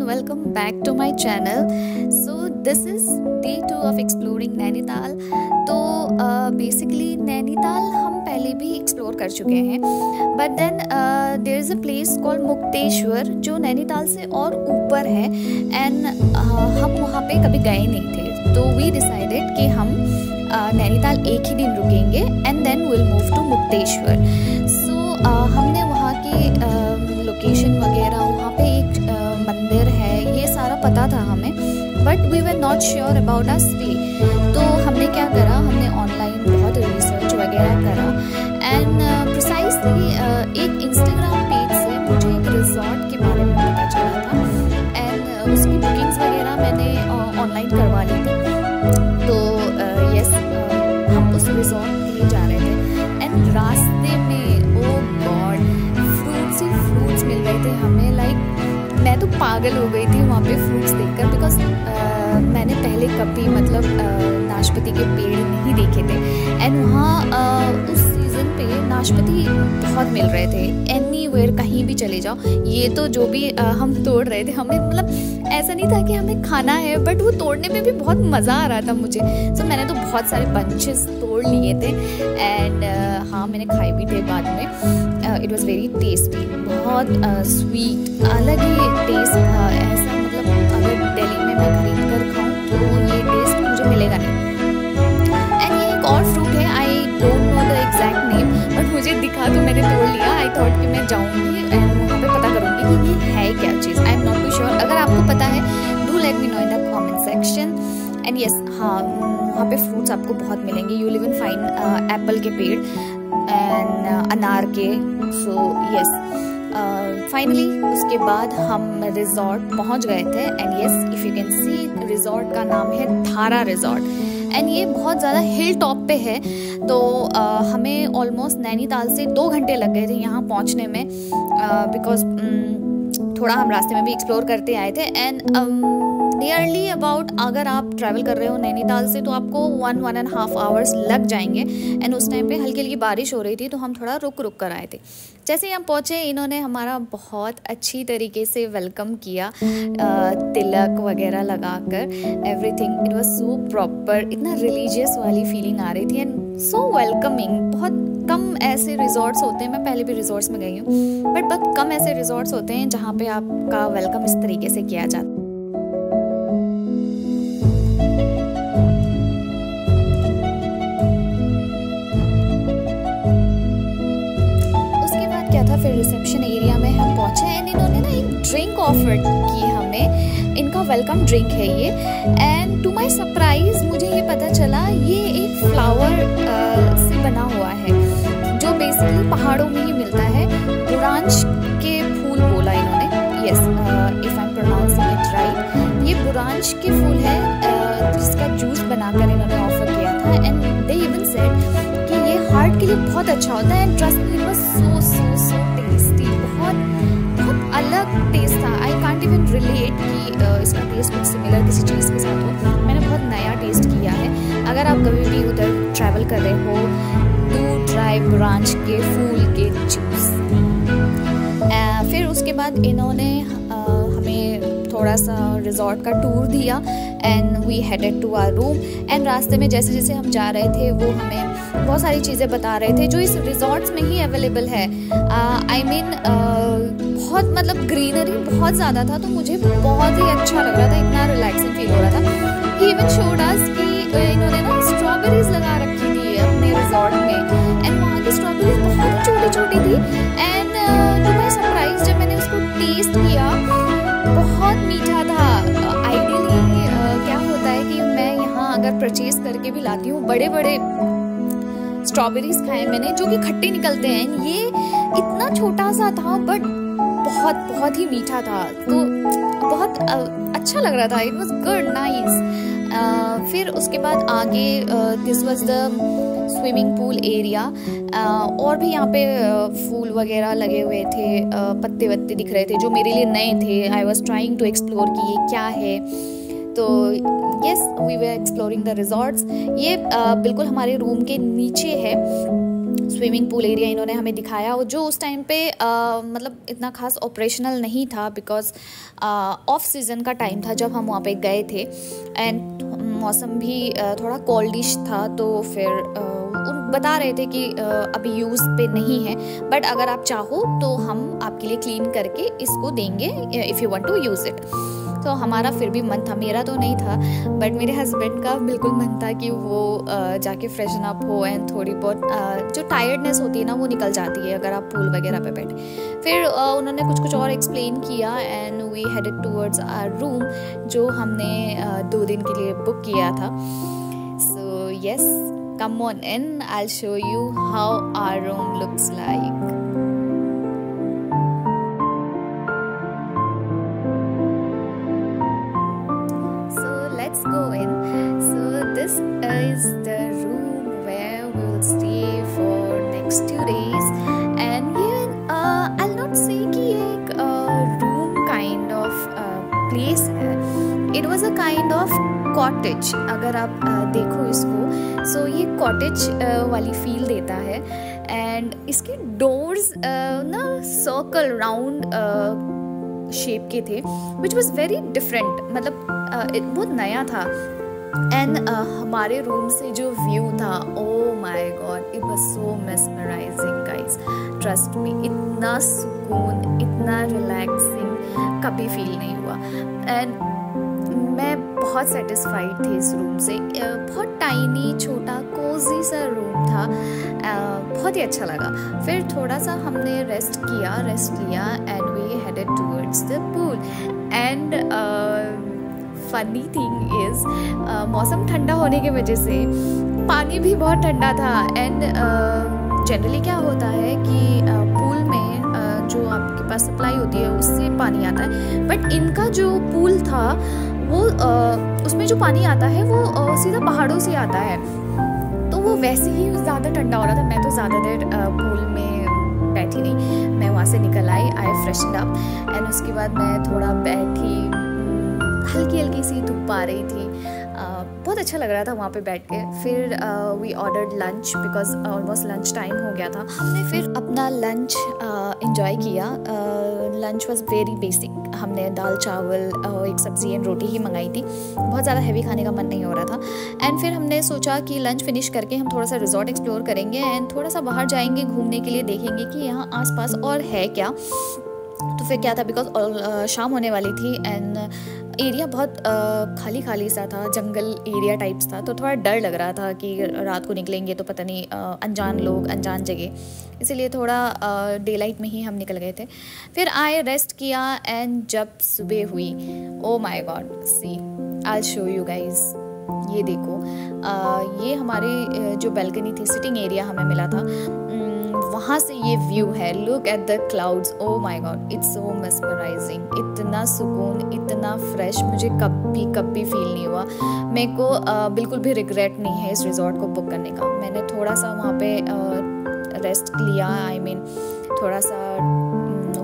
everyone, welcome back to my channel. So this is day 2 of exploring Nainital. तो basically Nainital हम पहले भी explore कर चुके हैं, but then there is a place called Mukteshwar जो नैनीताल से और ऊपर है एंड हम वहाँ पे कभी गए नहीं थे. तो वी डिसाइडेड कि हम नैनीताल एक ही दिन रुकेंगे and then will move to Mukteshwar. So हमने वहाँ की लोकेशन वगैरह, वहाँ पे एक मंदिर है, ये सारा पता था हमें, but we were not sure about our stay. तो हमने क्या करा, हमने ऑनलाइन बहुत रिसर्च वगैरह करा एंड प्रिसाइसली एक इंस्टाग्राम पेज से मुझे एक रिजॉर्ट के बारे में पता चला था एंड उसकी बुकिंग्स वगैरह मैंने ऑनलाइन करवा ली थी. तो यस, हम उस रिजॉर्ट के लिए जा रहे थे एंड रास्ते में ओ गॉड फ्रूट्स ही फ्रूट्स मिल रहे थे हमें. लाइक मैं तो पागल हो गई थी वहाँ पे फ्रूट्स देखकर, बिकॉज मैंने पहले कभी मतलब नाशपाती के पेड़ नहीं देखे थे एंड वहाँ उस सीज़न पे नाशपाती बहुत मिल रहे थे. एनीवेयर कहीं भी चले जाओ, ये तो जो भी हम तोड़ रहे थे, हमें मतलब ऐसा नहीं था कि हमें खाना है, बट वो तोड़ने में भी बहुत मज़ा आ रहा था मुझे. सो मैंने तो बहुत सारे बंचेस तोड़ लिए थे एंड हाँ, मैंने खाए भी थे बाद में. इट वॉज़ वेरी टेस्टी, बहुत स्वीट, अलग ही टेस्ट था. ऐसा मतलब अगर दिल्ली में मैं खरीद कर खाऊँ तो ये टेस्ट मुझे मिलेगा नहीं. एंड ये एक और फ्रूट है, I don't know the exact name, but मुझे दिखा तो मैंने तोड़ लिया. आई थॉट कि मैं जाऊँगी एंड वहाँ पे पता करूँगी कि ये है क्या चीज़. I am not too sure. अगर आपको पता है do let me know in the comment section. And yes, हाँ, वहाँ पे फ्रूट्स आपको बहुत मिलेंगे. यू विल फाइंड एप्पल के पेड़ एंड अनार के. सो यस, फाइनली उसके बाद हम रिजॉर्ट पहुंच गए थे and yes, if you can see, resort का नाम है धारा रिजॉर्ट एंड ये बहुत ज़्यादा हिल टॉप पे है. तो हमें ऑलमोस्ट नैनीताल से 2 घंटे लग गए थे यहाँ पहुँचने में, बिकॉज थोड़ा हम रास्ते में भी एक्सप्लोर करते आए थे. एंड नियरली अबाउट, अगर आप ट्रैवल कर रहे हो नैनीताल से तो आपको 1.5 आवर्स लग जाएंगे. एंड उस टाइम पे हल्की हल्की बारिश हो रही थी तो हम थोड़ा रुक रुक कर आए थे. जैसे ही हम पहुँचे, इन्होंने हमारा बहुत अच्छी तरीके से वेलकम किया, तिलक वगैरह लगाकर, everything. It was so proper, इतना रिलीजियस वाली फीलिंग आ रही थी एंड सो वेलकमिंग. बहुत कम ऐसे रिजॉर्ट्स होते हैं, मैं पहले भी रिजॉर्ट्स में गई हूँ, बट बहुत कम ऐसे रिजॉर्ट्स होते हैं जहाँ पे आपका वेलकम इस तरीके से किया जाता है. फिर रिसेप्शन एरिया में हम पहुंचे एंड इन्होंने ना एक ड्रिंक ऑफर की हमें. इनका वेलकम ड्रिंक है ये. एंड टू माय सरप्राइज मुझे ये पता चला ये एक फ्लावर से बना हुआ है जो बेसिकली पहाड़ों में ही मिलता है. बुरांश के फूल बोला इन्होंने. Yes, if I am pronouncing it right, ये बुरांश के फूल है जिसका जूस बनाकर इन्होंने ऑफर किया था. एंड दे इवन सेड कि ये हार्ट के लिए बहुत अच्छा होता है. And trust me, it was so so so tasty. बहुत बहुत अलग टेस्ट था. आई कांट इवन रिलेट कि इसका टेस्ट कुछ सिमिलर किसी चीज़ के साथ हो. मैंने बहुत नया टेस्ट किया है. अगर आप कभी भी उधर ट्रैवल कर रहे हो, डू ट्राई बुरांश के फूल के जूस. फिर उसके बाद इन्होंने हमें थोड़ा सा रिजॉर्ट का टूर दिया and we headed to our room. And रास्ते में जैसे जैसे हम जा रहे थे वो हमें बहुत सारी चीज़ें बता रहे थे जो इस रिजॉर्ट्स में ही अवेलेबल है. आई मीन बहुत मतलब ग्रीनरी बहुत ज़्यादा था, तो मुझे बहुत ही अच्छा लग रहा था, इतना रिलैक्सिंग फील हो रहा था. ही इवन शोड अस कि इन्होंने ना स्ट्रॉबेरीज लगा रखी थी अपने रिजॉर्ट में एंड वहाँ की स्ट्रॉबेरीज बहुत छोटी छोटी थी. एंड टू माय सरप्राइज जब मैंने उसको टेस्ट किया, बहुत मीठा था. आइडियली क्या होता है कि मैं यहाँ अगर परचेज करके भी लाती हूँ, बड़े बड़े स्ट्रॉबेरीज खाए मैंने जो कि खट्टे निकलते हैं. ये इतना छोटा सा था बट बहुत बहुत ही मीठा था, तो बहुत अच्छा लग रहा था. It was good, nice. फिर उसके बाद आगे this was the swimming pool area. और भी यहाँ पे फूल वगैरह लगे हुए थे, पत्ते वत्ते दिख रहे थे जो मेरे लिए नए थे. I was trying to explore कि ये क्या है. तो yes, we were exploring the resorts. ये बिल्कुल हमारे रूम के नीचे है स्विमिंग पूल एरिया इन्होंने हमें दिखाया, और जो उस टाइम पे मतलब इतना खास ऑपरेशनल नहीं था, बिकॉज़ ऑफ सीज़न का टाइम था जब हम वहाँ पे गए थे, एंड मौसम भी थोड़ा कोल्डिश था। तो फिर बता रहे थे कि अभी यूज़ पे नहीं है, बट अगर आप चाहो तो हम आपके लिए क्लीन करके इसको देंगे if you want to use it. तो हमारा फिर भी मन था, मेरा तो नहीं था बट मेरे हस्बैंड का बिल्कुल मन था कि वो जाके फ्रेशन अप हो, एंड थोड़ी बहुत जो टायर्डनेस होती है ना वो निकल जाती है अगर आप पूल वगैरह पे बैठे। फिर उन्होंने कुछ और एक्सप्लेन किया, and we headed towards our room, जो हमने 2 दिन के लिए बुक किया था। So yes, come on in, I will show you how our room looks like. Let's go in. So this is the room where we'll stay for next 2 days, and even I'll not say कि एक room kind of place है, it was a kind of cottage। अगर आप देखो इसको, so ये cottage वाली feel देता है, and इसके doors ना circle round शेप के थे, विच वॉज वेरी डिफरेंट, मतलब बहुत नया था। एंड हमारे रूम से जो व्यू था, oh my god, it was so mesmerising guys, trust me. इतना सुकून, इतना रिलैक्सिंग कभी फील नहीं हुआ, एंड मैं बहुत सेटिस्फाइड थी इस रूम से। बहुत टाइनी, छोटा, कोजी सा रूम था, बहुत ही अच्छा लगा। फिर थोड़ा सा हमने रेस्ट लिया, and we headed towards the pool. And funny thing is, मौसम ठंडा होने की वजह से पानी भी बहुत ठंडा था। एंड जनरली क्या होता है कि पूल में जो आपके पास सप्लाई होती है उससे पानी आता है, बट इनका जो पूल था वो उसमें जो पानी आता है वो सीधा पहाड़ों से आता है, तो वो वैसे ही ज़्यादा ठंडा हो रहा था। मैं तो ज़्यादा देर पूल में बैठी नहीं, मैं वहाँ से निकल आई फ्रेशनड अप, एंड उसके बाद मैं थोड़ा बैठी, हल्की सी धूप आ रही थी, बहुत अच्छा लग रहा था वहाँ पे बैठ के। फिर we ordered lunch, because almost lunch time हो गया था। हमने फिर अपना लंच इंजॉय किया। लंच वाज वेरी बेसिक, हमने दाल चावल एक सब्ज़ी एंड रोटी ही मंगाई थी, बहुत ज़्यादा हैवी खाने का मन नहीं हो रहा था। एंड फिर हमने सोचा कि लंच फिनिश करके हम थोड़ा सा रिजॉर्ट एक्सप्लोर करेंगे, एंड थोड़ा सा बाहर जाएंगे घूमने के लिए, देखेंगे कि यहाँ आसपास और है क्या। तो फिर क्या था, बिकॉज शाम होने वाली थी, एंड एरिया बहुत खाली सा था, जंगल एरिया टाइप्स था, तो थोड़ा डर लग रहा था कि रात को निकलेंगे तो पता नहीं अनजान लोग, अनजान जगह, इसीलिए थोड़ा डे लाइट में ही हम निकल गए थे। फिर आए, रेस्ट किया, एंड जब सुबह हुई, oh my god, see I will show you guys, ये देखो, ये हमारी जो बैल्कनी थी, सिटिंग एरिया हमें मिला था, वहाँ से ये व्यू है। Look at the clouds, O my God, it's so mesmerising, इतना सुकून, इतना फ्रेश, मुझे कभी फील नहीं हुआ। मेरे को बिल्कुल भी रिग्रेट नहीं है इस रिजॉर्ट को बुक करने का। मैंने थोड़ा सा वहाँ पे रेस्ट लिया, थोड़ा सा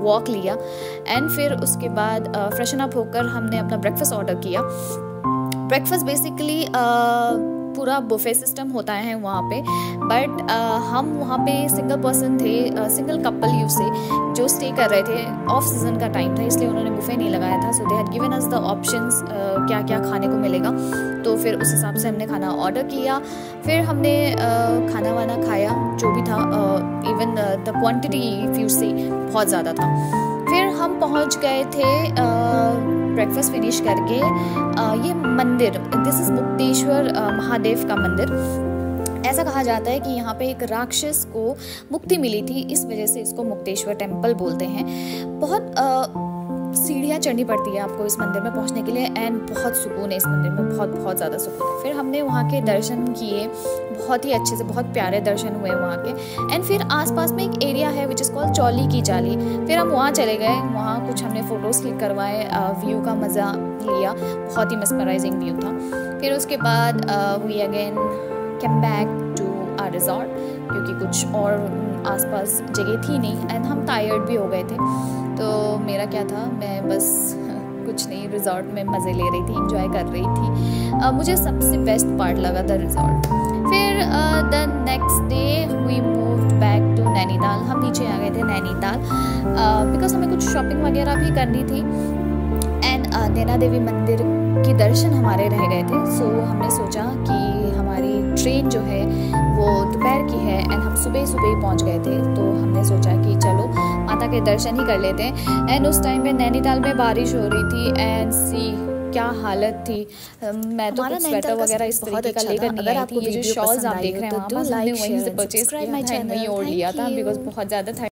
वॉक लिया, एंड फिर उसके बाद फ्रेशन अप होकर हमने अपना ब्रेकफास्ट ऑर्डर किया। ब्रेकफास्ट बेसिकली पूरा बुफे सिस्टम होता है वहाँ पे, बट हम वहाँ पे सिंगल पर्सन थे, सिंगल कपल यू से, जो स्टे कर रहे थे। ऑफ सीज़न का टाइम था, इसलिए उन्होंने बुफे नहीं लगाया था। So they had given us the options, क्या क्या खाने को मिलेगा, तो फिर उस हिसाब से हमने खाना ऑर्डर किया। फिर हमने खाना वाना खाया, जो भी था, even the quantity if you से बहुत ज़्यादा था। फिर हम पहुँच गए थे ब्रेकफास्ट फिनिश करके। ये मंदिर, दिस इज़ मुक्तेश्वर महादेव का मंदिर। ऐसा कहा जाता है कि यहाँ पे एक राक्षस को मुक्ति मिली थी, इस वजह से इसको मुक्तेश्वर टेम्पल बोलते हैं। बहुत सीढ़ियाँ चढ़नी पड़ती है आपको इस मंदिर में पहुँचने के लिए, एंड बहुत सुकून है इस मंदिर में, बहुत ज़्यादा सुकून है। फिर हमने वहाँ के दर्शन किए, बहुत ही अच्छे से, बहुत प्यारे दर्शन हुए वहाँ के। एंड फिर आसपास में एक एरिया है विच इज़ कॉल्ड चौली की जाली, फिर हम वहाँ चले गए। वहाँ कुछ हमने फ़ोटोज़ क्लिक करवाए, व्यू का मज़ा लिया, बहुत ही मेस्मराइजिंग व्यू था। फिर उसके बाद we again came back to our resort, क्योंकि कुछ और आसपास जगह थी नहीं, एंड हम टायर्ड भी हो गए थे। तो मेरा क्या था, मैं बस कुछ नहीं, रिजॉर्ट में मज़े ले रही थी, एंजॉय कर रही थी। मुझे सबसे बेस्ट पार्ट लगा था रिजॉर्ट। फिर the next day we moved back to Nainital. हम नीचे आ गए थे नैनीताल बिकॉज हमें कुछ शॉपिंग वगैरह भी करनी थी एंड नैना देवी मंदिर के दर्शन हमारे रह गए थे। सो हमने सोचा कि हमारी ट्रेन जो है वो दोपहर की है एंड हम सुबह सुबह ही पहुंच गए थे, तो हमने सोचा कि चलो माता के दर्शन ही कर लेते हैं। एंड उस टाइम में नैनीताल में बारिश हो रही थी एंड सी क्या हालत थी। मैं तो कुछ स्वेटर वगैरह इस तरीके का लेकर नहीं आई थी। ये जो शॉल्स आप देख रहे हैं वहाँ पर हमने वहीं से परचेज किया था, वहीं ओढ़ लिया था बिकॉज बहुत ज़्यादा